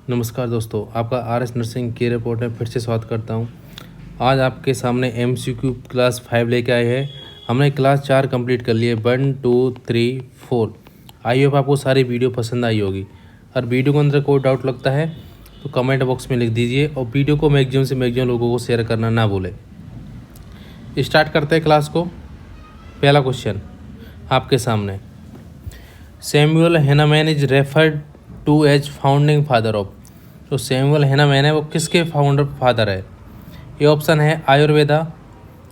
नमस्कार दोस्तों, आपका आर एस नर्सिंग के रिपोर्ट में फिर से स्वागत करता हूं। आज आपके सामने MCQ क्लास 5 लेके आए हैं। हमने क्लास 4 कंप्लीट कर लिए, 1 2 3 4। आई होप आपको सारी वीडियो पसंद आई होगी। और वीडियो के अंदर कोई डाउट लगता है तो कमेंट बॉक्स में लिख दीजिए और वीडियो को मैक्सिमम से मैक्सिमम लोगों को शेयर करना ना भूलें। स्टार्ट करते हैं क्लास को। पहला क्वेश्चन आपके सामने, Samuel Hahnemann is referred to as founding father of. तो सैमुअल हैनामैन है वो किसके फादर है? ए ऑप्शन है आयुर्वेदा,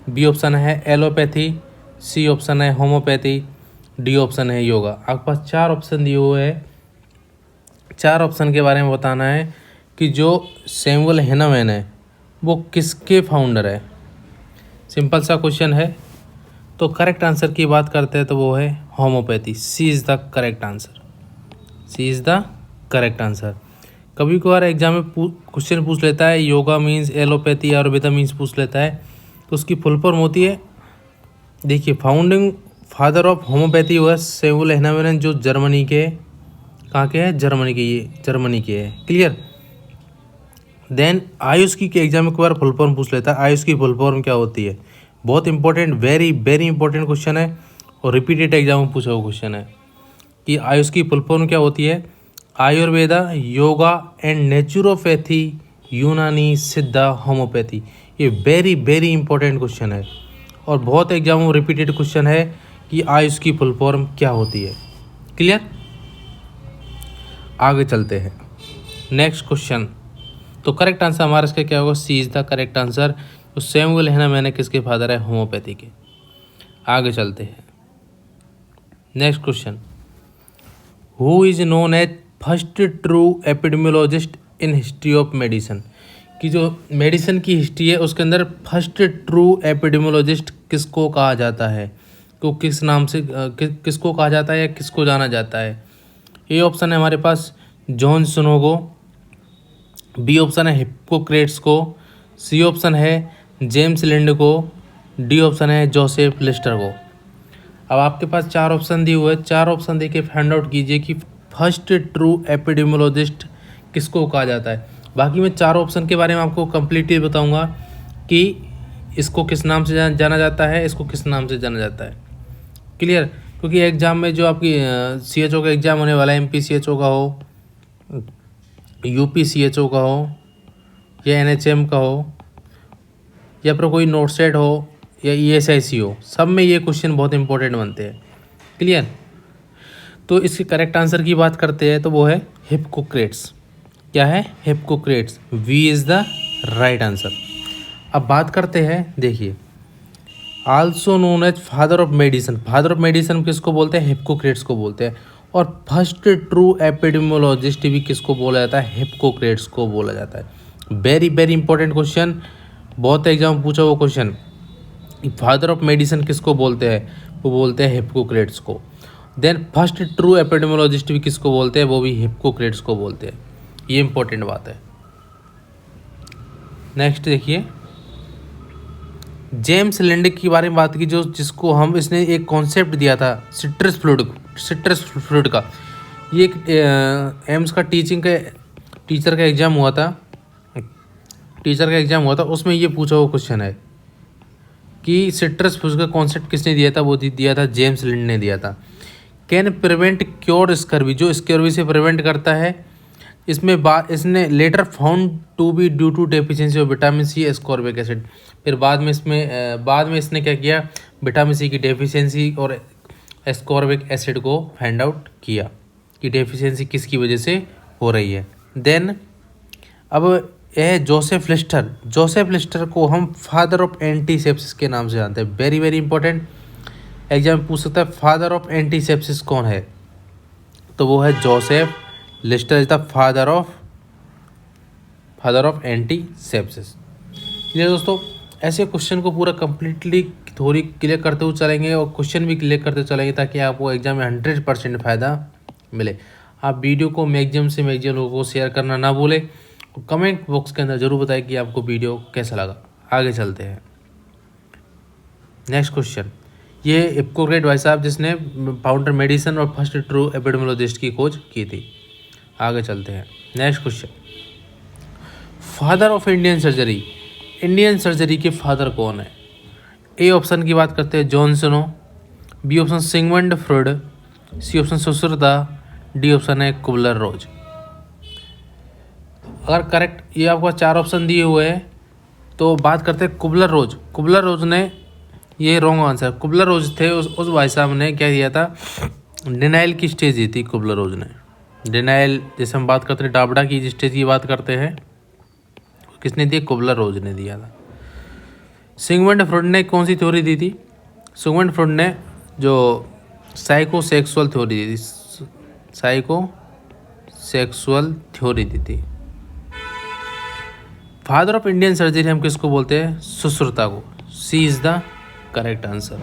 बी ऑप्शन है एलोपैथी, सी ऑप्शन है होम्योपैथी, डी ऑप्शन है योगा। आपके पास 4 ऑप्शन दिए हुए हैं। 4 ऑप्शन के बारे में बताना है कि जो सैमुअल हैनामैन है वो किसके फाउंडर है। सिंपल सा क्वेश्चन है। तो करेक्ट आंसर की बात करते हैं तो वो है homeopathy. C is the correct answer. C is the correct answer. कभी कभार एग्जाम में क्वेश्चन पूछ लेता है yoga means allopathy, Ayurveda means पूछ लेता है, तो उसकी फुल फॉर्म होती है, देखिए, फाउंडिंग फादर ऑफ होम्योपैथी हुआ सैमुअल हैनामैन, जो जर्मनी के, कहाँ के हैं? जर्मनी के, ये जर्मनी के है। क्लियर। देन आयुष की एग्जाम में कई बार फुल फॉर्म पूछ लेता है, आयुष की फुल फॉर्म क्या होती है? बहुत important, very very important question है और रिपीटेड एग्जाम में पूछा हुआ क्वेश्चन है कि आयुष की फुल फॉर्म क्या होती है? आयुर्वेदा, योगा एंड नेचुरोपैथी, यूनानी, सिद्धा, होम्योपैथी। ये वेरी वेरी इंपॉर्टेंट क्वेश्चन है और बहुत एग्जामों में रिपीटेड क्वेश्चन है कि आयुष की फुल फॉर्म क्या होती है। क्लियर। आगे चलते हैं नेक्स्ट क्वेश्चन। तो करेक्ट आंसर हमारा इसका क्या होगा? C is the correct answer. तो सैमुअल हैनामैन किसके फादर है? होम्योपैथी के। आगे चलते हैं next question. Who is known as first true epidemiologist in history of medicine. कि जो मेडिसिन की हिस्ट्री है उसके अंदर फर्स्ट ट्रू एपिडेमियोलॉजिस्ट किसको कहा जाता है? तो किस नाम से किसको कहा जाता है या किसको जाना जाता है? ए ऑप्शन है हमारे पास जॉन स्नोगो, बी ऑप्शन है हिप्पोक्रेट्स को, सी ऑप्शन है जेम्स लिंड को, डी ऑप्शन है जोसेफ लिस्टर को। अब आपके पास 4 ऑप्शन दिए हुए हैं। 4 ऑप्शन देके फाइंड आउट कीजिए कि फर्स्ट ट्रू एपिडेमियोलॉजिस्ट किसको कहा जाता है। बाकी मैं 4 ऑप्शन के बारे में आपको कम्प्लीटली बताऊंगा कि इसको किस नाम से जाना जाता है, इसको किस नाम से जाना जाता है। क्लियर। क्योंकि एग्जाम में जो आपकी CHO का एग्ज़ाम होने वाला है, MP CHO का हो, UP CHO का हो या NHM का हो या फिर कोई नोटसेट हो या ESIC हो, सब में ये क्वेश्चन बहुत इंपॉर्टेंट बनते हैं। क्लियर। तो इसके करेक्ट आंसर की बात करते हैं तो वो है हिप्पोक्रेट्स। क्या है? Hippocrates. B is the right answer. अब बात करते हैं, देखिए, also known as father of medicine. Father of medicine किसको बोलते हैं? हिप्पोक्रेट्स को बोलते हैं। और फर्स्ट ट्रू एपिडेमियोलॉजिस्ट भी किसको बोला जाता है? हिप्पोक्रेट्स को बोला जाता है। वेरी वेरी इंपॉर्टेंट क्वेश्चन, बहुत एग्जाम पूछा वो क्वेश्चन। फादर ऑफ मेडिसिन किसको बोलते हैं? वो बोलते हैं हिप्पोक्रेट्स को। देन फर्स्ट ट्रू एपिडेमियोलॉजिस्ट भी किसको बोलते हैं? वो भी हिप्पोक्रेट्स को बोलते हैं। ये इंपॉर्टेंट बात है। नेक्स्ट देखिए, जेम्स लिंड के बारे में बात की, जो जिसको हम, इसने एक कॉन्सेप्ट दिया था सिट्रस फ्लूइड का। ये एक एम्स का टीचर का एग्ज़ाम हुआ था। उसमें ये पूछा हुआ क्वेश्चन है कि सिट्रस फ्लूइड का कॉन्सेप्ट किसने दिया था? वो दिया था जेम्स लिंड ने दिया था। कैन प्रिवेंट क्योर स्कर्वी, जो स्कर्वी से प्रिवेंट करता है। इसने later found to be due to deficiency of vitamin C ascorbic acid. फिर बाद में इसने क्या किया? विटामिन C की डेफिशिएंसी और एस्कॉर्बिक एसिड को फाइंड आउट किया कि डेफिशिएंसी किसकी वजह से हो रही है। देन अब यह जोसेफ लिस्टर को हम फादर ऑफ एंटीसेप्सिस के नाम से जानते हैं। वेरी वेरी इंपॉर्टेंट, एग्जाम में पूछ सकता है फादर ऑफ एंटीसेप्सिस कौन है? तो वो है Joseph Lister is the father of antisepsis. Clear दोस्तों। ऐसे क्वेश्चन को पूरा कंप्लीटली थोड़ी क्लियर करते हुए चलेंगे और क्वेश्चन भी क्लियर करते चलेंगे ताकि आपको एग्जाम में 100% फ़ायदा मिले। आप वीडियो को मैक्सिमम से मैक्सिमम लोगों को शेयर करना ना भूलें। कमेंट बॉक्स के अंदर ज़रूर बताएं कि आपको वीडियो कैसा लगा। आगे चलते हैं नेक्स्ट क्वेश्चन। ये हिप्पोक्रेट भाई साहब जिसने फाउंडर मेडिसिन और फर्स्ट ट्रू एपिडेमियोलॉजिस्ट की खोज की थी। आगे चलते हैं। Next question, father of Indian surgery, Indian surgery के फादर कौन है? ए ऑप्शन की बात करते हैं John Snow, B option Sigmund Freud, C option Sushruta, D option है कुबलर रोज। अगर करेक्ट, ये आपको 4 ऑप्शन दिए हुए हैं, तो बात करते हैं कुबलर रोज। कुबलर रोज ने, ये रॉन्ग आंसर, कुबलर रोज थे उस भाई साहब ने क्या दिया था, डिनाइल की स्टेज दी थी कुबलर रोज ने। डिनाइल, जैसे हम बात करते हैं डाबडा की स्टेज की बात करते हैं, किसने दिया? कुबलर रोज ने दिया था। सिगमंड फ्रॉइड ने कौन सी थ्योरी दी थी? सिगमंड फ्रॉइड ने जो साइकोसेक्सुअल थ्योरी दी थी, साइकोसेक्सुअल थ्योरी दी थी। फादर ऑफ इंडियन सर्जरी हम किसको बोलते हैं? सुश्रुता को। C is the correct answer,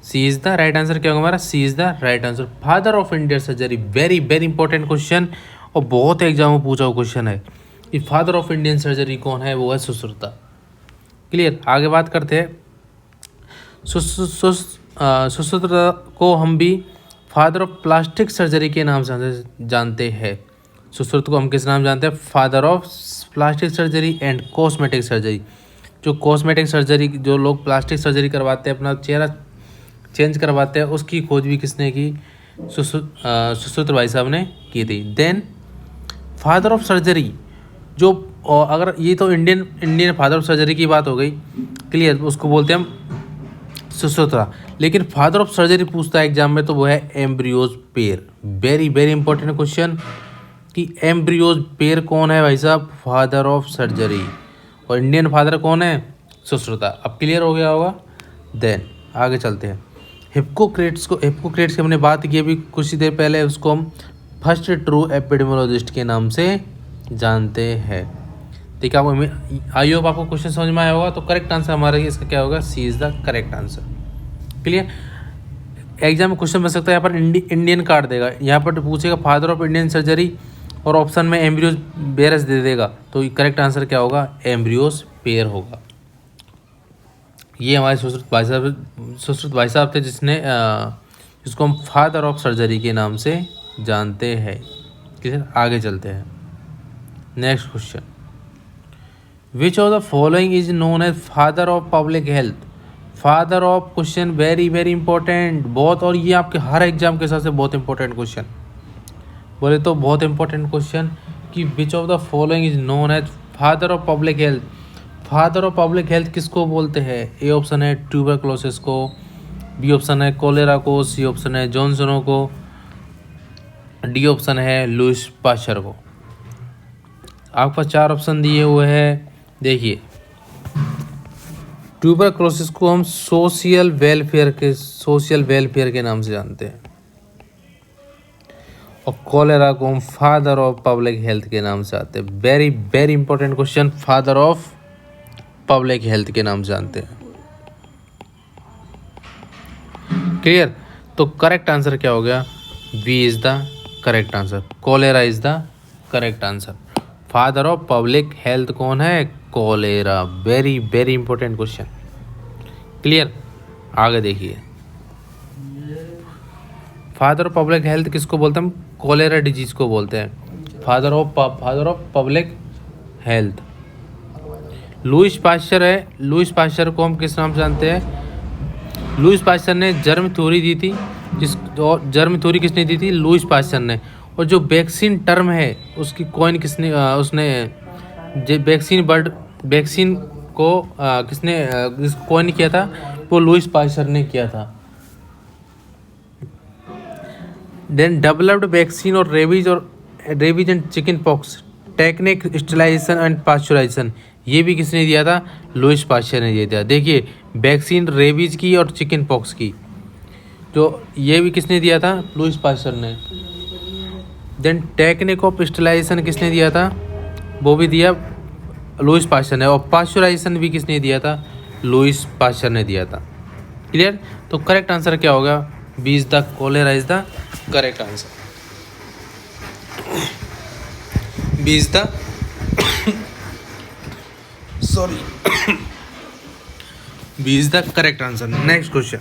C is the right answer. क्या होगा हमारा? C is the right answer. Father of Indian surgery, very very important question और बहुत एग्जाम में पूछा हुआ क्वेश्चन है कि फादर ऑफ इंडियन सर्जरी कौन है? वो है सुश्रुता। क्लियर। आगे बात करते हैं, सुश्रुता को हम भी फादर ऑफ प्लास्टिक सर्जरी के नाम से जानते हैं। सुश्रुता को हम किस नाम जानते हैं? Father of plastic surgery and cosmetic surgery. जो कॉस्मेटिक सर्जरी, जो लोग प्लास्टिक सर्जरी करवाते हैं, अपना चेहरा चेंज करवाते हैं, उसकी खोज भी किसने की? सुश्रुत भाई साहब ने की थी। देन फादर ऑफ सर्जरी, जो अगर ये तो इंडियन फादर ऑफ सर्जरी की बात हो गई, क्लियर, उसको बोलते हैं हम सुश्रुता। लेकिन फादर ऑफ सर्जरी पूछता है एग्जाम में, तो वो है embryos pair. Very very important question कि एम्ब्रियोज पेयर कौन है भाई साहब? Father of surgery. और इंडियन फादर कौन है? सुश्रुता। अब क्लियर हो गया होगा। देन आगे चलते हैं, हिप्पोक्रेट्स की हमने बात की अभी कुछ ही देर पहले, उसको हम फर्स्ट ट्रू एपिडेमियोलॉजिस्ट के नाम से जानते हैं। ठीक है, आपको आई होप आपको क्वेश्चन समझ में आया होगा। तो करेक्ट आंसर हमारा इसका क्या होगा? C is the correct answer. Clear. Exam में क्वेश्चन बन सकता है, यहाँ पर इंडियन कार्ड देगा, यहाँ पर पूछेगा फादर ऑफ इंडियन सर्जरी और ऑप्शन में एम्ब्रियोज बेरस दे देगा, तो करेक्ट आंसर क्या होगा? एम्ब्रियोज पेयर होगा। ये हमारे सुश्रुत भाई साहब थे जिसको हम फादर ऑफ सर्जरी के नाम से जानते हैं। क्लियर। आगे चलते हैं, next question, which of the following is known as father of public health? Father of, question very very important बहुत, और ये आपके हर एग्जाम के हिसाब से बहुत इंपॉर्टेंट क्वेश्चन, बोले तो बहुत इंपॉर्टेंट क्वेश्चन कि which of the following is known as father of public health. Father of public health किसको बोलते हैं? ए ऑप्शन है ट्यूबरक्लोसिस को, बी ऑप्शन है कोलेरा को, सी ऑप्शन है जॉनसनो को, डी ऑप्शन है लुइस पाश्चर को। आपको 4 ऑप्शन दिए हुए हैं। देखिए, ट्यूबरक्लोसिस को हम सोशल वेलफेयर के नाम से जानते हैं, और कोलेरा को हम फादर ऑफ पब्लिक हेल्थ के नाम से आते हैं। Very very important question, father of public health के नाम से जानते हैं। क्लियर। तो करेक्ट आंसर क्या हो गया? B is the correct answer, cholera is the correct answer. Father of public health कौन है? Cholera. Very very important question. Clear. आगे देखिए, फादर ऑफ पब्लिक हेल्थ किसको बोलते हैं? हम कोलेरा डिजीज को बोलते हैं father of public health. Louis Pasteur है, लुइस पाश्चर को हम किस नाम से जानते हैं? लुइस पाश्चर ने जर्म थ्योरी दी थी, जर्म थ्योरी किसने दी थी? लुइस पाश्चर ने। और जो वैक्सीन टर्म है उसकी कॉइन किसने, उसने वैक्सीन को किसने कॉइन किया था? वो लुइस पाश्चर ने किया था। देन डेवलप्ड वैक्सीन और rabies and chickenpox technique sterilization and pasteurization, ये भी किसने दिया था? लुइस पाश्चर ने दिया था। देखिए, वैक्सीन रेबीज की और चिकन पॉक्स की, जो ये भी किसने दिया था? लुइस पाश्चर ने। देन टेक्निक ऑफ स्टेरिलाइजेशन किसने दिया था? वो भी दिया लुइस पाश्चर ने। और पाश्चराइजेशन भी किसने दिया था? लुइस पाश्चर ने दिया था। क्लियर। तो करेक्ट आंसर क्या होगा? B is the cholera is the correct answer. B is the B is the correct answer. Next question,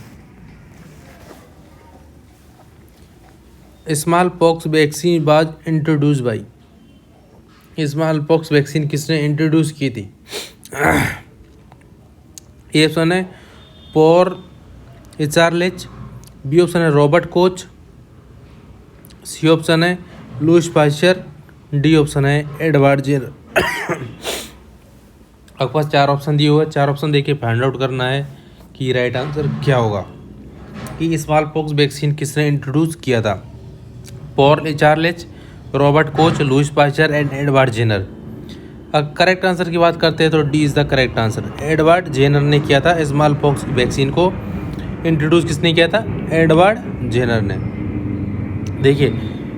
smallpox vaccine was introduce by, smallpox vaccine किसने introduce की थी? A option है Paul Ehrlich, B option है Robert Koch, C option है Louis Pasteur, D option है Edward Jenner. आपके पास चार ऑप्शन दिए हुए, चार ऑप्शन देखिए फाइंड आउट करना है कि राइट आंसर क्या होगा कि स्मॉल पॉक्स वैक्सीन किसने इंट्रोड्यूस किया था? Paul Ehrlich, Robert Koch, Louis Pasteur and Edward Jenner. अगर करेक्ट आंसर की बात करते हैं तो D is the correct answer. Edward Jenner ने किया था स्मॉल पॉक्स वैक्सीन को इंट्रोड्यूस। किसने किया था? एडवर्ड जेनर ने। देखिए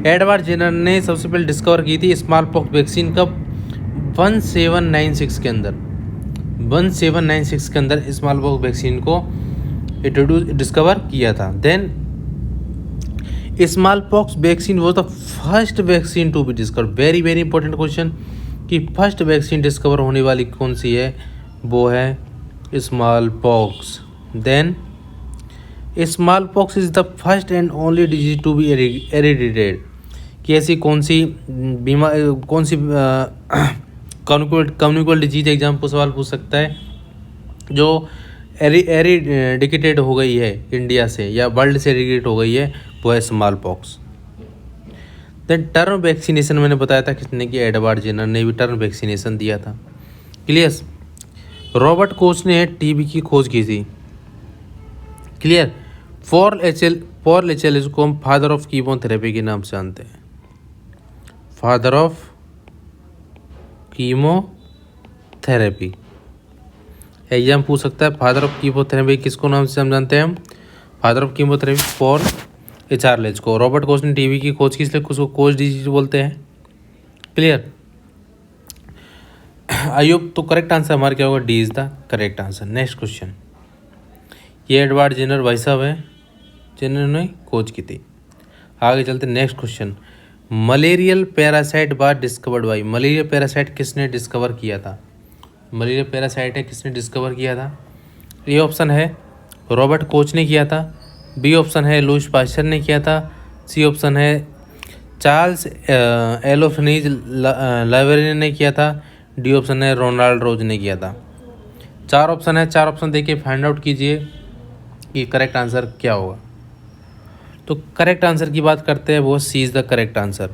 एडवर्ड जेनर ने सबसे पहले डिस्कवर की थी स्मॉल पॉक्स वैक्सीन कब? 1796 के अंदर, 1796 के अंदर स्मॉल पॉक्स वैक्सीन को डिस्कवर किया था। Then smallpox vaccine was the first vaccine to be discover. Very very important question कि फर्स्ट वैक्सीन डिस्कवर होने वाली कौन सी है? वो है smallpox. Then smallpox is the first and only disease to be eradicated. कि ऐसी कौन सी बीमारी, कौन सी कम्युनिकेबल डिजीज एग्जाम सवाल पूछ सकता है जो एरिडिकेटेड हो गई है इंडिया से या वर्ल्ड से एरिडिकेट हो गई है, वो है smallpox. Then term vaccination मैंने बताया था किसने कि एडवर्ड जेनर ने भी टर्म वैक्सीनेशन दिया था। क्लियर? रॉबर्ट कोच ने टीबी की खोज की थी। क्लियर? पॉल एचएलएच को हम फादर ऑफ कीमोथेरेपी के नाम से जानते हैं। फादर ऑफ कीमोथेरेपी एग्जाम पूछ सकता है। फादर ऑफ कीमोथेरेपी किसको नाम से हम जानते हैं? हम फादर ऑफ कीमोथेरेपी पॉल एचार्लेच को। रॉबर्ट कोच ने टीबी की खोज की, इसलिए उसको कोच डिजीज बोलते हैं। क्लियर? आयुब, तो करेक्ट आंसर हमारा क्या होगा? D is the correct answer. Next question, ये एडवर्ड जेनर भाई साहब है जिन्होंने खोज की थी। आगे चलते next question, malarial parasite bar discovered by. Malaria parasite किसने डिस्कवर किया था? मलेरिया पैरासाइट है किसने डिस्कवर किया था? ए ऑप्शन है रॉबर्ट कोच ने किया था, बी ऑप्शन है लुईस पाश्चर ने किया था, सी ऑप्शन है चार्ल्स एलोफनीज लाइब्रेरियन ने किया था, डी ऑप्शन है रोनाल्ड रोज ने किया था। चार ऑप्शन है, चार ऑप्शन देखिए फाइंड आउट कीजिए कि करेक्ट आंसर क्या होगा। तो करेक्ट आंसर की बात करते हैं, वो सी इज़ द करेक्ट आंसर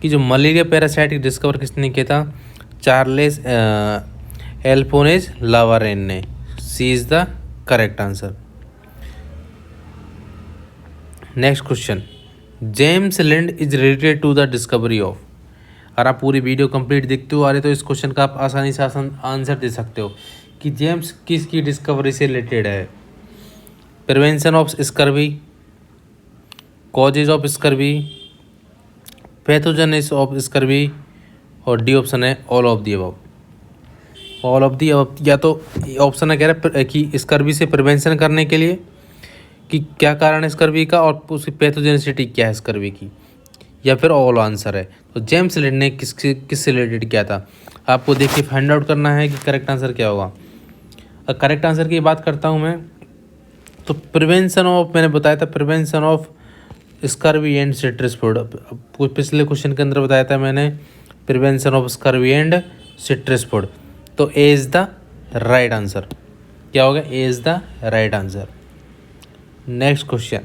कि जो मलेरिया पैरासाइट डिस्कवर किसने किया था? चार्लेस एल्फोनेज लावारेन ने। C is the correct answer. Next question, James Lind is related to the discovery of. अगर आप पूरी वीडियो कंप्लीट देखते हो आ रहे तो इस क्वेश्चन का आप आसानी से आंसर दे सकते हो कि जेम्स किसकी डिस्कवरी से रिलेटेड है? Prevention of scurvy, causes of scurvy, pathogenesis of scurvy, और डी ऑप्शन है all of the above. All of the above, या तो ऑप्शन है कह रहा है कि स्कर्वी से प्रिवेंशन करने के लिए कि क्या कारण है स्कर्वी का और उसकी पैथोजेनिसिटी क्या है स्कर्वी की, या फिर ऑल आंसर है। तो जेम्स लिंड ने किससे रिलेटेड किया था? आपको देखिए फाइंड आउट करना है कि करेक्ट आंसर क्या होगा। करेक्ट आंसर की बात करता हूँ मैं, तो प्रिवेंशन ऑफ, मैंने बताया था prevention of scurvy and citrus food. पिछले क्वेश्चन के अंदर बताया था मैंने prevention of scurvy and citrus food. तो A is the right answer. क्या होगा? A is the right answer. Next question,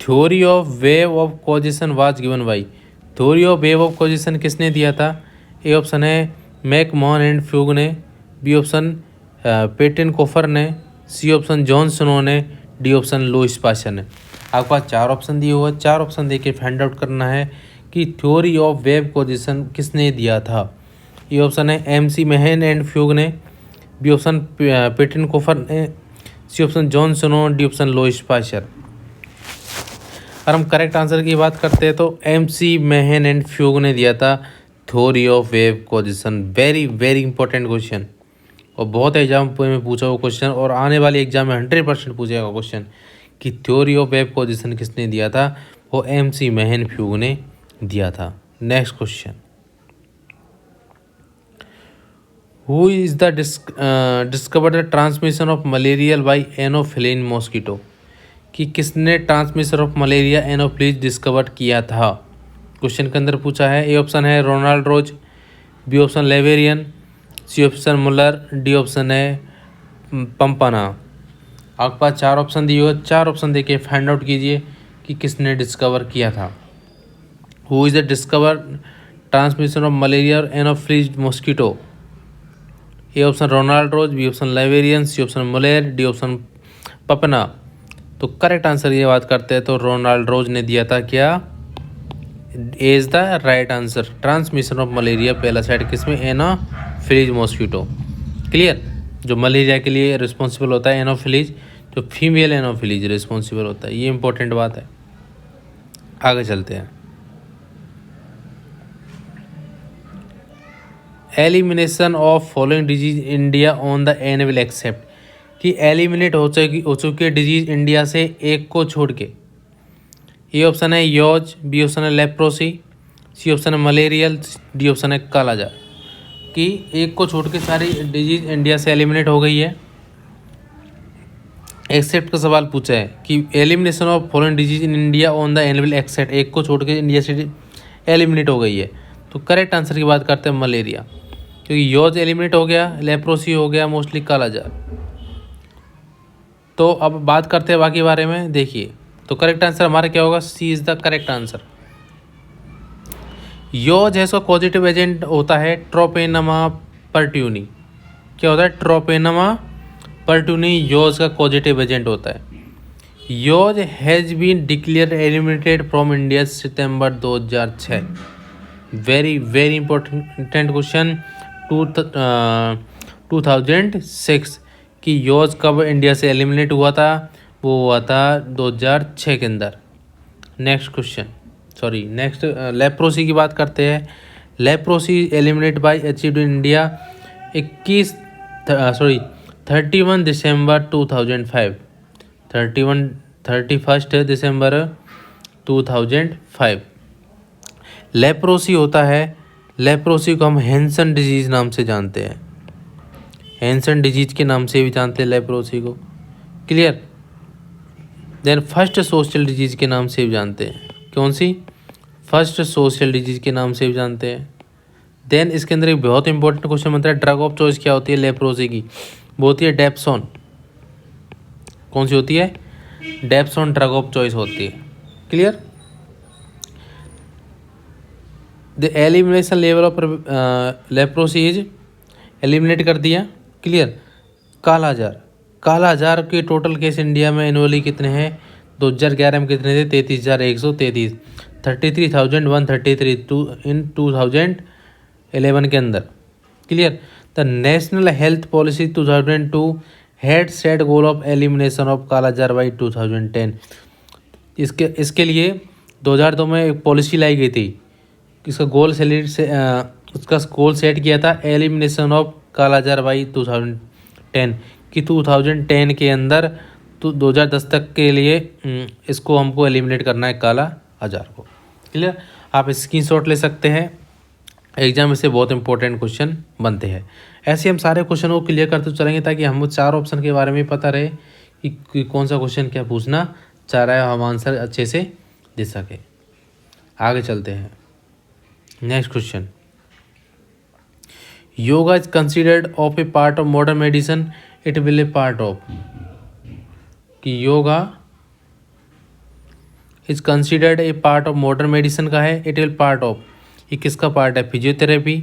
theory of wave of causation was given by. Theory of wave of causation किसने दिया था? A option है McMahon and Pugh ने, B option Pettenkofer ने, C option John snow ने, D option Louis Pasteur ने। आपके पास चार ऑप्शन दिए हुए, चार ऑप्शन देके फाइंड आउट करना है कि थ्योरी ऑफ वेव कॉजेशन किसने दिया था। ये ऑप्शन है एम.सी. मेहन एंड फ्यूग ने, बी ऑप्शन पेटिन कोफर ने, C option John Snow, D option Louis Pasteur. अगर हम करेक्ट आंसर की बात करते हैं तो एम.सी. मेहन एंड फ्यूग ने दिया था theory of wave causation. Very very important question, और बहुत एग्जाम में पूछा हुआ क्वेश्चन, और आने वाले एग्जाम में 100% पूछेगा क्वेश्चन कि थ्योरी ऑफ वेव कॉजेशन किसने दिया था? वो एम.सी. मेहन फ्यूग ने दिया था। Next question, who is the discover the transmission of malarial by anopheline mosquito. कि किसने transmission of malaria anopheles discover किया था? क्वेश्चन के अंदर पूछा है। ए ऑप्शन है Ronald Ross, B option Laveran, C option Muller, D option है पंपाना। आपके पास 4 ऑप्शन दिए हुए, 4 ऑप्शन देके फाइंड आउट कीजिए कि किसने डिस्कवर किया था। Who is the discover transmission of malaria और anopheles mosquito. A option Ronald Ross, B option Laveran, C option Muller, D option Pampana. तो करेक्ट आंसर ये बात करते हैं तो रोनाल्ड रोज ने दिया था क्या, is the right answer. Transmission of malaria पहला साइड किसमें, एनोफिलीज मॉस्किटो। क्लियर। जो मलेरिया के लिए रिस्पॉन्सिबल होता है एनोफिलीज, जो फीमेल एनोफिलीज रिस्पॉन्सिबल होता है, ये इंपॉर्टेंट बात है। आगे चलते हैं। Elimination of following disease India on the annual except, कि एलिमिनेट हो चुकी है डिजीज इंडिया से एक को छोड़ के। ए ऑप्शन है योज, बी ऑप्शन है लेप्रोसी, सी ऑप्शन है मलेरियल, डी ऑप्शन है कालाजार। कि एक को छोड़ के सारी डिजीज इंडिया से एलिमिनेट हो गई है। एक्सेप्ट का सवाल पूछा है कि elimination of following disease in India on the annual except, एक को छोड़ के इंडिया से एलिमिनेट हो गई है। तो करेक्ट आंसर की बात करते हैं मलेरिया, क्योंकि योज एलिमिनेट हो गया, लेप्रोसी हो गया, मोस्टली कालाजार। तो अब बात करते हैं बाकी बारे में। देखिए तो करेक्ट आंसर हमारा क्या होगा, C is the correct answer. योज है इसका पॉजिटिव एजेंट होता है ट्रोपेनमा पर्ट्यूनी। क्या होता है, ट्रोपेनमा पर्ट्यूनी योज का पॉजिटिव एजेंट होता है। Yaws has been declare eliminated from India September 2006। Very very important question 2006 कि योज कब इंडिया से एलिमिनेट हुआ था, वो हुआ था 2006 के अंदर। Next question, sorry next leprosy की बात करते हैं। Leprosy eliminate by achieved in India 31 December 2005। 31 December 2005। Leprosy होता है, लेप्रोसी को हम हैंसन डिजीज़ नाम से जानते हैं। हैंसन डिजीज के नाम से भी जानते हैं लेप्रोसी को। Clear. Then first social disease के नाम से भी जानते हैं। कौन सी, फर्स्ट सोशल डिजीज के नाम से भी जानते हैं। देन इसके अंदर एक बहुत इंपॉर्टेंट क्वेश्चन बनता है, ड्रग ऑफ चॉइस क्या होती है लेप्रोसी की, वो होती है डेप्सोन। कौन सी होती है, डेप्सोन ड्रग ऑफ चॉइस होती है। Clear. The elimination level of leprosy is, eliminate कर दिया। क्लियर। कालाजार, कालाजार के टोटल केस इंडिया में एनुअली कितने हैं, 2011 में कितने थे, 33,133, 33,133 इन 2011 के अंदर। Clear. The national health policy 2002 had set goal of elimination of kala azar by 2010। इसके लिए 2002 में एक पॉलिसी लाई गई थी, इसका गोल उसका गोल सेट किया था एलिमिनेशन ऑफ कालाजार बाई 2010, कि 2010 के अंदर तो 2010 तक के लिए इसको हमको एलिमिनेट करना है काला आजार को। क्लियर। आप स्क्रीनशॉट ले सकते हैं, एग्जाम में से बहुत इंपॉर्टेंट क्वेश्चन बनते हैं। ऐसे हम सारे क्वेश्चन को क्लियर करते चलेंगे ताकि हमको 4 ऑप्शन के बारे में पता रहे कि कौन सा क्वेश्चन क्या पूछना चाह रहा है, हम आंसर अच्छे से दे सके। आगे चलते हैं। Next question, yoga is considered of a part of modern medicine, it will a part of, कि yoga is considered a part of modern medicine का है, इट विल पार्ट ऑफ, ये किसका पार्ट है, physiotherapy,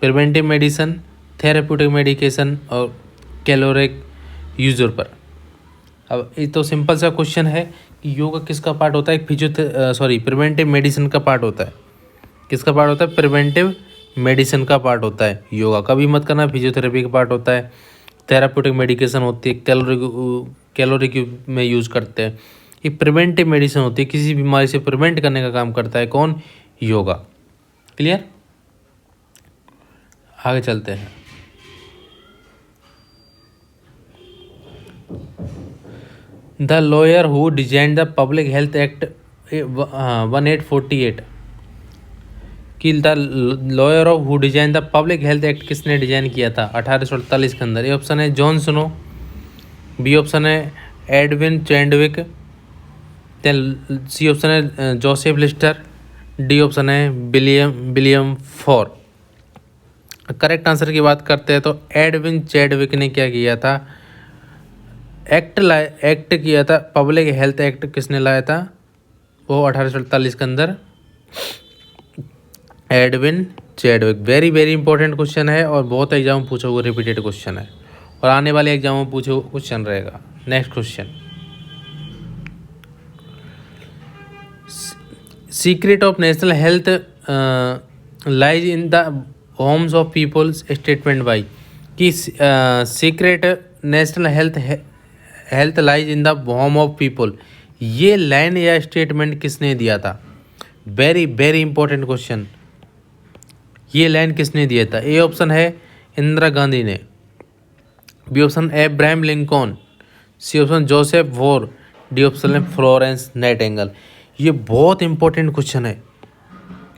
preventive medicine, therapeutic medication और caloric user पर। अब ये तो सिंपल सा क्वेश्चन है कि योगा किसका पार्ट होता है, प्रिवेंटिव मेडिसिन का पार्ट होता है। किसका पार्ट होता है, प्रिवेंटिव मेडिसिन का पार्ट होता है योगा। कभी मत करना, फिजियोथेरेपी का पार्ट होता है, थेराप्यूटिक मेडिकेशन होती है, कैलोरिक में यूज़ करते हैं। ये प्रिवेंटिव मेडिसिन होती है, किसी बीमारी से प्रिवेंट करने का काम करता है कौन, योगा। क्लियर। आगे चलते हैं। The lawyer who design the public health act 1848, कि the lawyer of who design the public health act किसने डिजाइन किया था 1848 के अंदर। ए ऑप्शन है जॉन स्नो, बी ऑप्शन है एडविन चैंडविक, देन सी ऑप्शन है जोसेफ लिस्टर, डी ऑप्शन है विलियम फॉर। करेक्ट आंसर की बात करते हैं तो एडविन चैडविक ने क्या किया था, एक्ट किया था। पब्लिक हेल्थ एक्ट किसने लाया था, वो 1848 के अंदर Edwin Chadwick. Very very important question है और बहुत एग्जाम में पूछा हुआ रिपीटेड क्वेश्चन है और आने वाले एग्जाम में पूछे क्वेश्चन रहेगा। Next question, secret of national health lies in the homes of peoples statement by, कि secret national health lies in the home of people, ये लाइन या स्टेटमेंट किसने दिया था। वेरी वेरी इंपॉर्टेंट क्वेश्चन, ये लाइन किसने दिया था। ए ऑप्शन है इंदिरा गांधी ने, B option Abraham Lincoln, C option Joseph Bhore, D option है फ्लोरेंस नाइटिंगेल। ये बहुत इंपॉर्टेंट क्वेश्चन है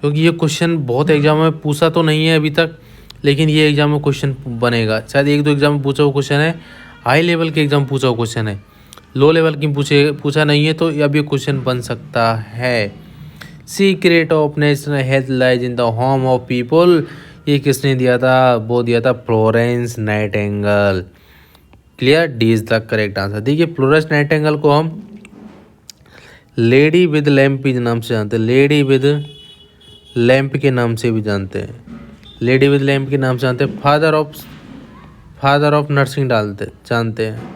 क्योंकि ये क्वेश्चन बहुत एग्जाम में पूछा तो नहीं है अभी तक, लेकिन ये एग्जाम में क्वेश्चन बनेगा। शायद एक दो एग्जाम में पूछा हुआ क्वेश्चन है, हाई लेवल के एग्जाम पूछा हुआ क्वेश्चन है, लो लेवल की पूछा नहीं है, तो अब ये क्वेश्चन बन सकता है। Secret of national health lies in the home of people, ये किसने दिया था, वो दिया था Florence Nightingale. Clear, D is the correct answer. देखिए फ्लोरेंस नाइटिंगेल को हम लेडी विद लैम्प के नाम से जानते हैं, लेडी विद लैम्प के नाम से भी जानते हैं, लेडी विद लैम्प के नाम से जानते हैं। फादर ऑफ नर्सिंग जानते हैं।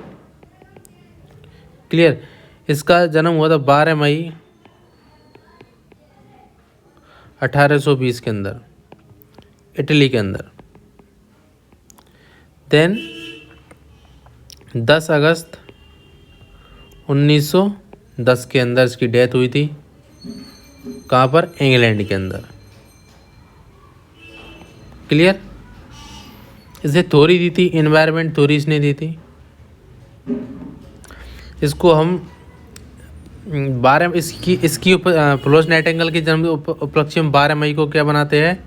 क्लियर, इसका जन्म हुआ था 12 मई 1820 के अंदर, इटली के अंदर। देन 10 अगस्त 1910 के अंदर इसकी डेथ हुई थी। कहाँ पर, इंग्लैंड के अंदर। क्लियर, इसे थ्योरी दी थी, एनवायरनमेंट थ्योरी इसने दी थी। इसको हम 12 इसकी फ्लोरेंस नाइटिंगेल के जन्म उपलक्ष्य में 12 मई को क्या बनाते हैं,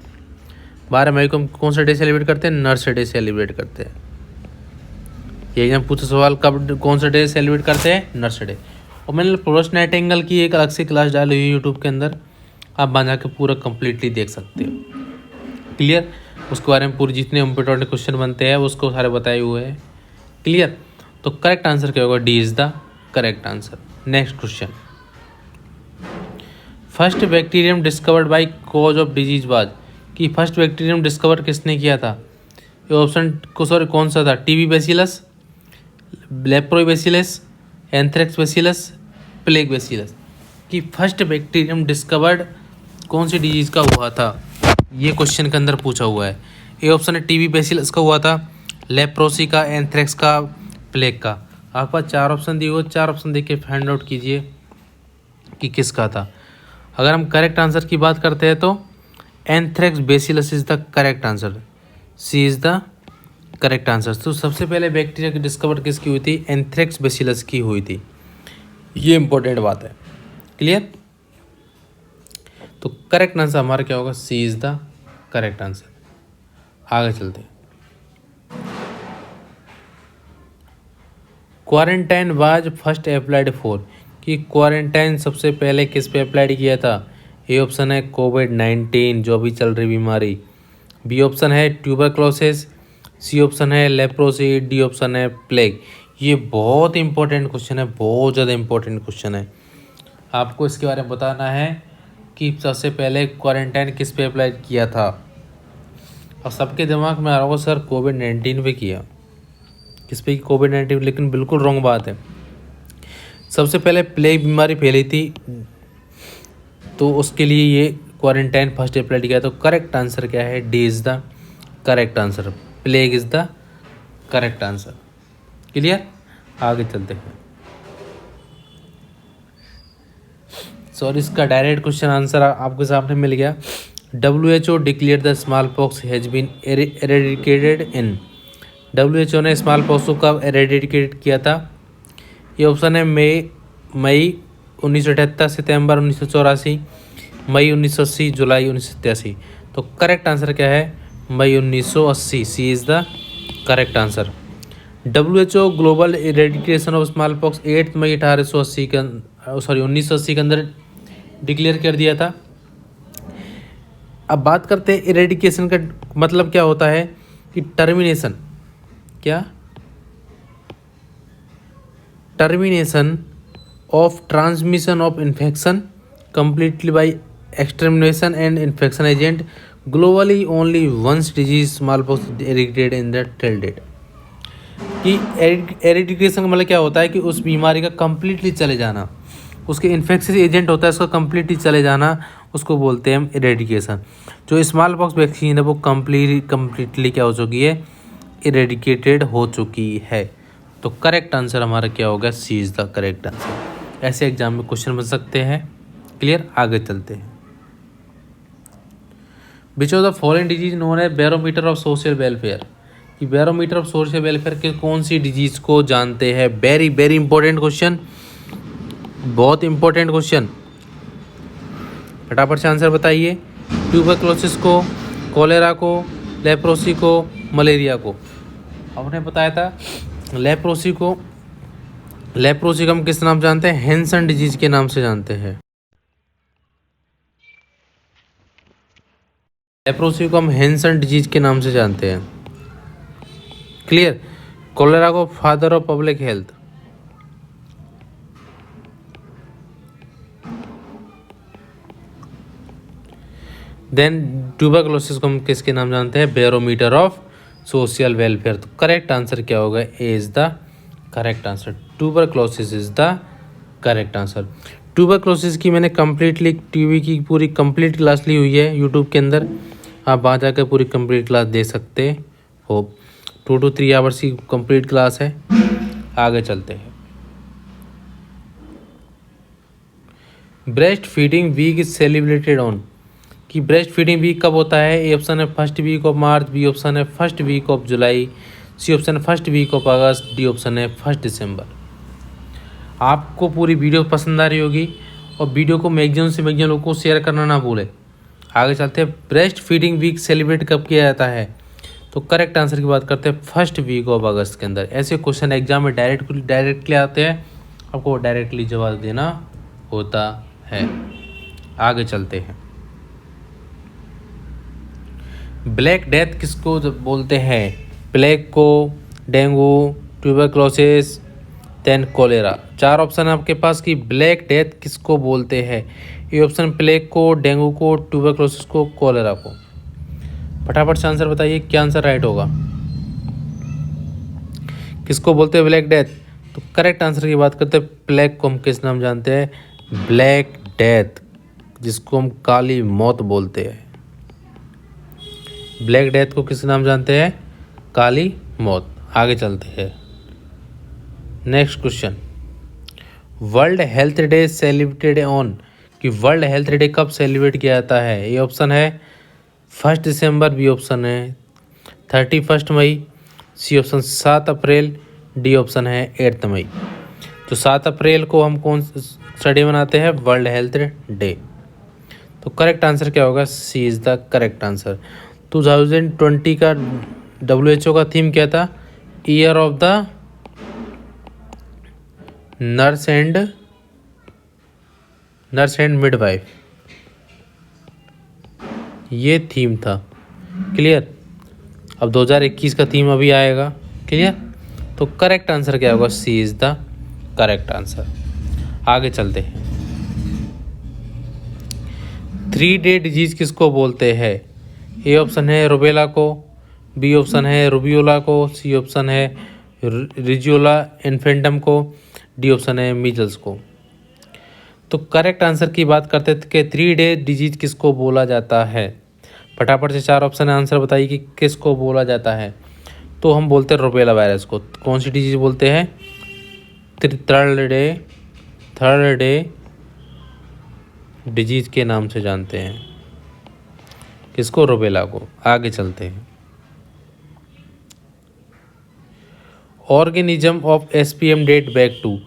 12 मई को हम कौन सा डे सेलिब्रेट करते हैं, नर्स डे सेलिब्रेट करते हैं। ये एग्जाम पूछा सवाल, कब कौन सा डे सेलिब्रेट करते हैं, नर्स डे। और मैंने फ्लोरेंस नाइटिंगेल की एक अलग से क्लास डाली हुई यूट्यूब के अंदर, आप बना के पूरा कंप्लीटली देख सकते हो। क्लियर, उसके बारे में पूरे जितने इंपॉर्टेंट क्वेश्चन बनते हैं उसको सारे बताए हुए हैं। क्लियर, तो करेक्ट आंसर क्या होगा, D is the correct answer. Next question, first bacterium discovered by cause of disease was, कि फर्स्ट बैक्टीरियम डिस्कवर किसने किया था। ये ऑप्शन को सॉरी कौन सा था, TB bacillus, leprae bacillus, anthrax bacillus, plague bacillus. कि फर्स्ट बैक्टीरियम डिस्कवर्ड कौन सी डिजीज़ का हुआ था, ये क्वेश्चन के अंदर पूछा हुआ है। ए ऑप्शन है टीबी बैसिलस का हुआ था, लेप्रोसी का, एंथ्रेक्स का, प्लेग का। आपके पास 4 ऑप्शन दिए हुए, 4 ऑप्शन देख के फाइंड आउट कीजिए कि किसका था। अगर हम करेक्ट आंसर की बात करते हैं तो anthrax bacillus is the correct answer, C is the correct answer. तो सबसे पहले बैक्टीरिया की डिस्कवर किसकी हुई थी, एंथ्रेक्स बैसिलस की हुई थी। ये इंपॉर्टेंट बात है। क्लियर, तो करेक्ट आंसर हमारा क्या होगा, C is the correct answer. आगे चलते हैं। Quarantine was first applied for, कि क्वारंटाइन सबसे पहले किस पे अप्लाइड किया था। ए ऑप्शन है कोविड-19 जो अभी चल रही बीमारी, बी ऑप्शन है ट्यूबरक्लोसिस, सी ऑप्शन है लेप्रोसी, डी ऑप्शन है प्लेग। ये बहुत इंपॉर्टेंट क्वेश्चन है, बहुत ज़्यादा इंपॉर्टेंट क्वेश्चन है। आपको इसके बारे में बताना है कि सबसे पहले क्वारंटाइन किस पे अप्लाई किया था। और सबके दिमाग में आ रहा होगा सर कोविड-19 पे किया, किस पे, कोविड-19, लेकिन बिल्कुल रॉन्ग बात है। सबसे पहले प्लेग बीमारी फैली थी तो उसके लिए ये क्वारंटाइन फर्स्ट अप्लाई किया। तो करेक्ट आंसर क्या है, D is the correct answer, plague is the correct answer. Clear, आगे चलते हैं। सॉरी, इसका डायरेक्ट क्वेश्चन आंसर आपके सामने मिल गया। WHO declare the small pox has been eradicated in, WHO ने स्मॉल पॉक्स को कब एरेडिकेट किया था। ये ऑप्शन है मई 1978, सितंबर 1984, मई 1980, जुलाई 1987। तो करेक्ट आंसर क्या है, May 1980, C is the correct answer. WHO global eradication of small pox 8 May 1980 के अंदर डिक्लेयर कर दिया था। अब बात करते हैं इरेडिकेशन का मतलब क्या होता है कि टर्मिनेशन, क्या, termination of transmission of infection completely by extermination and infection agent globally only once disease smallpox eradicated in the till date। कि एरिडिकेशन का मतलब क्या होता है कि उस बीमारी का कम्प्लीटली चले जाना, उसके इन्फेक्शियस एजेंट होता है उसका कम्प्लीटली चले जाना, उसको बोलते हैं हम इरेडिकेशन। जो स्मॉल पॉक्स वैक्सीन है वो कम्प्लीटली क्या हो चुकी है, इरेडिकेटेड हो चुकी है। तो करेक्ट आंसर हमारा क्या होगा, C is the correct answer. ऐसे एग्जाम में क्वेश्चन बन सकते हैं। क्लियर, आगे चलते हैं। विच of the following disease known है बैरोमीटर ऑफ सोशल वेलफेयर, कि बैरोमीटर ऑफ सोशल वेलफेयर के कौन सी डिजीज को जानते हैं। वेरी वेरी इंपॉर्टेंट क्वेश्चन, बहुत इंपॉर्टेंट क्वेश्चन, फटाफट से आंसर बताइए। ट्यूबरक्लोसिस को, कॉलेरा को, लेप्रोसी को, मलेरिया को। आपने बताया था लेप्रोसी को हम किस नाम जानते हैं, हैंसन डिजीज के नाम से जानते हैं। लेप्रोसी को हम हैंसन डिजीज के नाम से जानते हैं। क्लियर। कॉलेरा को father of public health. Then tuberculosis को हम किसके नाम जानते हैं, बैरोमीटर ऑफ सोशल वेलफेयर। तो करेक्ट आंसर क्या होगा, A is the correct answer. Tuberculosis is the correct answer. Tuberculosis की मैंने कम्प्लीटली टीवी की पूरी कंप्लीट क्लास ली हुई है यूट्यूब के अंदर, आप वहाँ जाकर पूरी कंप्लीट क्लास दे सकते हो। 2 to 3 आवर्स की कंप्लीट क्लास है। आगे चलते हैं। Breast feeding week is celebrated on, कि ब्रेस्ट फीडिंग वीक कब होता है। ए ऑप्शन है first week of March, B option है first week of July, C option है first week of August, D option है 1 दिसंबर। आपको पूरी वीडियो पसंद आ रही होगी और वीडियो को मैक्सिमम लोगों को शेयर करना ना भूलें। आगे चलते हैं। ब्रेस्ट फीडिंग वीक सेलिब्रेट कब किया जाता है, तो करेक्ट आंसर की बात करते हैं फर्स्ट वीक ऑफ अगस्त के अंदर। ऐसे क्वेश्चन एग्जाम में डायरेक्टली आते हैं, आपको डायरेक्टली जवाब देना होता है। आगे चलते हैं। ब्लैक डेथ किसको बोलते हैं, प्लेग को, dengue, tuberculosis, then cholera. 4 option है आपके पास कि ब्लैक डेथ किसको बोलते हैं। ये ऑप्शन प्लेग को, डेंगू को, ट्यूबरक्लोसिस को, कोलेरा को। फटाफट से आंसर बताइए क्या आंसर राइट होगा, किसको बोलते हैं ब्लैक डेथ। तो करेक्ट आंसर की बात करते हैं प्लेग को हम किस नाम जानते हैं, ब्लैक डेथ, जिसको हम काली मौत बोलते हैं। ब्लैक डेथ को किस नाम जानते हैं, काली मौत। आगे चलते हैं। Next question, world health day celebrated on, कि वर्ल्ड हेल्थ डे कब सेलिब्रेट किया जाता है। ये ऑप्शन है 1 दिसंबर, बी ऑप्शन है 31 मई, सी ऑप्शन 7 अप्रैल, डी ऑप्शन है 8 मई। तो 7 अप्रैल को हम कौन सा डे मनाते हैं, वर्ल्ड हेल्थ डे। तो करेक्ट आंसर क्या होगा, C is the correct answer. 2020 का WHO का थीम क्या था, year of the nurse and midwife, ये थीम था। क्लियर। अब 2021 का थीम अभी आएगा। क्लियर। तो करेक्ट आंसर क्या होगा, C is the correct answer. आगे चलते हैं। 3 डे डिजीज किसको बोलते हैं। ए ऑप्शन है रुबेला को, बी ऑप्शन है रूबियोला को, सी ऑप्शन है रिजियोला इन्फेंटम को, डी ऑप्शन है मीजल्स को। तो करेक्ट आंसर की बात करते थे कि 3 डे डिजीज किसको बोला जाता है। फटाफट से 4 ऑप्शन आंसर बताइए कि किसको बोला जाता है। तो हम बोलते हैं रुबेला वायरस को। कौन सी डिजीज बोलते हैं, थर्ड डे डिजीज के नाम से जानते हैं, किसको, रुबेला को। आगे चलते हैं। Organism of SPM date back to,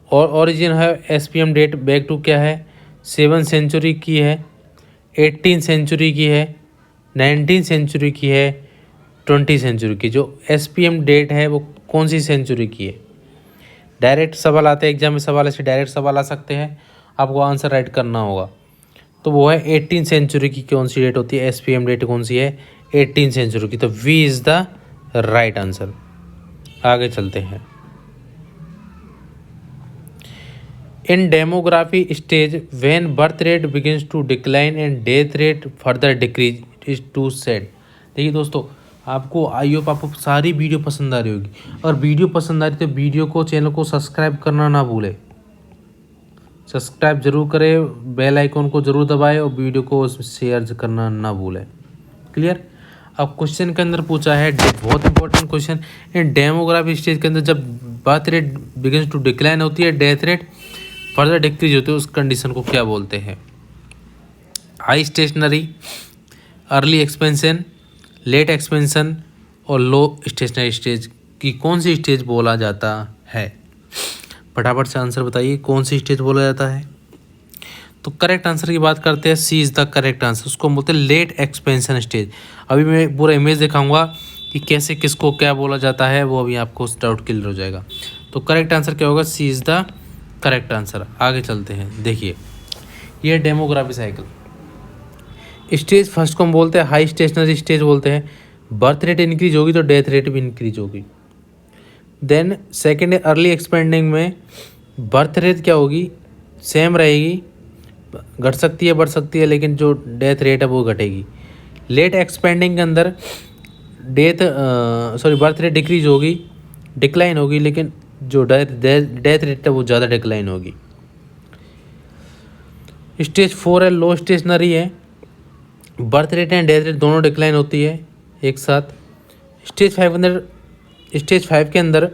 और ओरिजिन है SPM डेट बैक टू क्या है, 7th सेंचुरी की है, 18th सेंचुरी की है, 19th सेंचुरी की है, 20th सेंचुरी की। जो SPM डेट है वो कौन सी सेंचुरी की है। डायरेक्ट सवाल आते हैं एग्जाम में, सवाल ऐसे डायरेक्ट सवाल आ सकते हैं, आपको आंसर राइट करना होगा। तो वो है 18 सेंचुरी की कौन सी डेट होती है, SPM डेट कौन सी है, 18 सेंचुरी की। तो B is the right answer. आगे चलते हैं। In demography stage when birth rate begins to decline and death rate further decrease is to said. देखिए दोस्तों, आपको आई होप आपको सारी वीडियो पसंद आ रही होगी। और वीडियो पसंद आ रही तो वीडियो को, चैनल को सब्सक्राइब करना ना भूले। सब्सक्राइब जरूर करें, बेल आइकन को जरूर दबाएं और वीडियो को शेयर करना ना भूलें। क्लियर। अब क्वेश्चन के अंदर पूछा है, बहुत important question, in demography stage के अंदर जब birth rate begins to decline होती है, डेथ रेट फर्दर डिक्रीज होती है, उस कंडीशन को क्या बोलते हैं। High stationary, early expansion, late expansion और लो स्टेशनरी स्टेज की कौन सी स्टेज बोला जाता है। फटाफट से आंसर बताइए, कौन सी स्टेज बोला जाता है। तो करेक्ट आंसर की बात करते हैं, सी इज़ द करेक्ट आंसर। उसको बोलते हैं लेट एक्सपेंशन स्टेज। अभी मैं पूरा इमेज दिखाऊंगा कि कैसे किसको क्या बोला जाता है, वो अभी आपको उस डाउट क्लियर हो जाएगा। तो करेक्ट आंसर क्या होगा, C is the correct answer. आगे चलते हैं। देखिए ये डेमोग्राफी साइकिल स्टेज फर्स्ट को हम बोलते हैं हाई स्टेशनरी स्टेज बोलते हैं। बर्थ रेट इंक्रीज होगी तो डेथ रेट भी इंक्रीज होगी। देन सेकेंड है अर्ली एक्सपेंडिंग में बर्थ रेट क्या होगी, सेम रहेगी, घट सकती है बढ़ सकती है, लेकिन जो डेथ रेट है वो घटेगी। लेट एक्सपेंडिंग के अंदर बर्थ रेट डिक्रीज होगी, डिक्लाइन होगी, लेकिन जो डेथ रेट है वो ज़्यादा डिक्लाइन होगी। स्टेज 4 है लो स्टेशनरी है, birth rate and death rate दोनों डिक्लाइन होती है एक साथ। स्टेज 5 के अंदर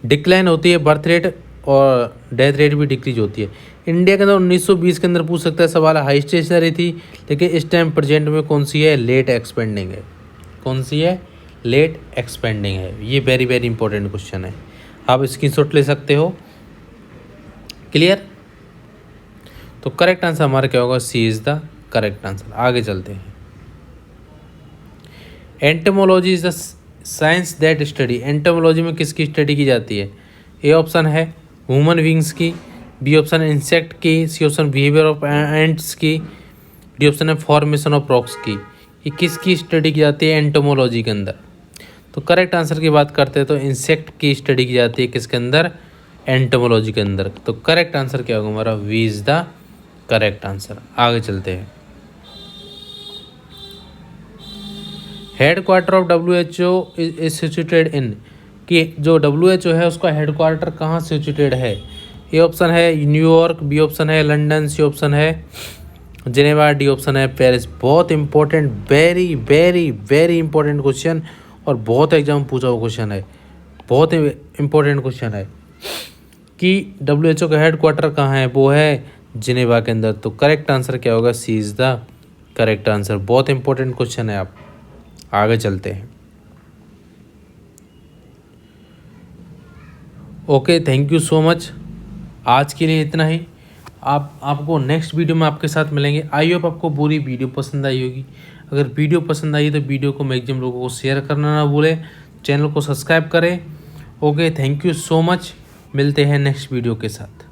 डिक्लाइन होती है बर्थ रेट और डेथ रेट भी डिक्रीज होती है। इंडिया के अंदर 1920 के अंदर पूछ सकता है सवाल, हाई स्टेशनरी थी, लेकिन इस टाइम प्रेजेंट में कौन सी है, लेट एक्सपेंडिंग है। कौन सी है, लेट एक्सपेंडिंग है। ये वेरी वेरी इंपॉर्टेंट क्वेश्चन है, आप स्क्रीनशॉट ले सकते हो। क्लियर। तो करेक्ट आंसर हमारा क्या होगा, C is the correct answer. आगे चलते हैं। Entomology is the science that study. Entomology में किसकी स्टडी की जाती है। ए ऑप्शन है ह्यूमन बींग्स की, बी ऑप्शन है इंसेक्ट की, C option behaviour of ants की, डी ऑप्शन है फॉर्मेशन ऑफ रॉक्स की। ये किसकी स्टडी की जाती है एंटोमोलॉजी के अंदर। तो करेक्ट आंसर की बात करते हैं तो इंसेक्ट की स्टडी की जाती है किसके अंदर, एंटोमोलॉजी के अंदर। तो करेक्ट आंसर क्या होगा हमारा, B is the correct answer. आगे चलते हैं। Headquarter of WHO is situated in, कि जो WHO है उसका हेडक्वार्टर कहाँ सिचुएटेड है। ए ऑप्शन है न्यूयॉर्क, बी ऑप्शन है लंदन, सी ऑप्शन है जिनेवा, डी ऑप्शन है पेरिस। बहुत important, very very very important question और बहुत एग्जाम पूछा हुआ क्वेश्चन है। बहुत इंपॉर्टेंट क्वेश्चन है कि WHO का हेडक्वार्टर कहाँ है, वो है जिनेवा के अंदर। तो करेक्ट आंसर क्या होगा, C is the correct answer. बहुत इंपॉर्टेंट क्वेश्चन है। आप आगे चलते हैं। Okay, thank you so much. आज के लिए इतना ही। आपको नेक्स्ट वीडियो में आपके साथ मिलेंगे। आई होप आपको पूरी वीडियो पसंद आई होगी। अगर वीडियो पसंद आई तो वीडियो को मैक्सिमम लोगों को शेयर करना ना भूलें, चैनल को सब्सक्राइब करें। Okay, thank you so much. मिलते हैं नेक्स्ट वीडियो के साथ।